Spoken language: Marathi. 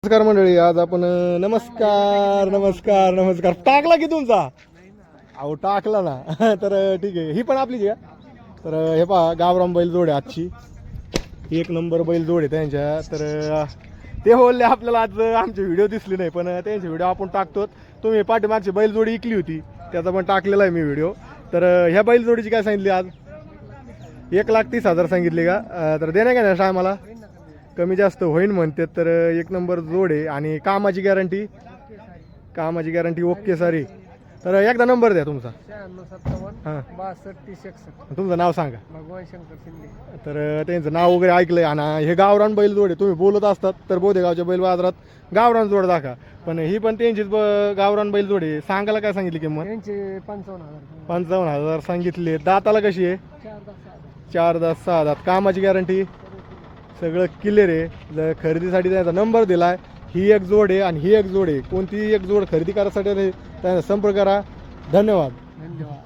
नमस्कार मंडळी. आज आपण नमस्कार नमस्कार नमस्कार टाकला की तुमचा अहो टाकला ना तर ठीक आहे. ही पण आपलीच आहे का? तर हे पहा गावराम बैल जोड आहे आजची. एक नंबर बैल जोड आहे त्यांच्या. तर ते बोलले आपल्याला आज आमचे व्हिडिओ दिसले नाही पण त्यांचे व्हिडिओ आपण टाकतो. तुम्ही पाठीमागची बैल जोडी इकली होती त्याचा पण टाकलेला आहे मी व्हिडिओ. तर ह्या बैल जोडीची काय सांगितली आज? 1,30,000 सांगितली का? तर देणार का नाही आम्हाला? कमी जास्त होईन म्हणते. तर एक नंबर जोड आहे आणि कामाची गॅरंटी ओके सारी. तर एकदा नंबर द्या तुमचा. 9657 62 30 61. तुमचं नाव सांगा. भगवान शंकर शिंदे. तर त्यांचं नाव वगैरे ऐकलंय आणि हे गावरान बैल जोड आहे. तुम्ही बोलत असतात तर बोधेगावच्या बैल बाजारात गावरान जोड दाखवा. पण ही पण त्यांचीच गावरान बैल जोड आहे. सांगायला काय सांगितली किंमत? त्यांचे 55,000. 55,000 सांगितले. दाताला कशी आहे? 4 4 10 6. 10 6 दात. कामाची गॅरंटी सगळं क्लिअर आहे. जर खरेदीसाठी त्यांचा नंबर दिलाय. ही एक जोड आहे आणि ही एक जोड आहे. कोणतीही एक जोड खरेदी करायसाठी त्यांचा संपर्क करा. धन्यवाद. धन्यवाद.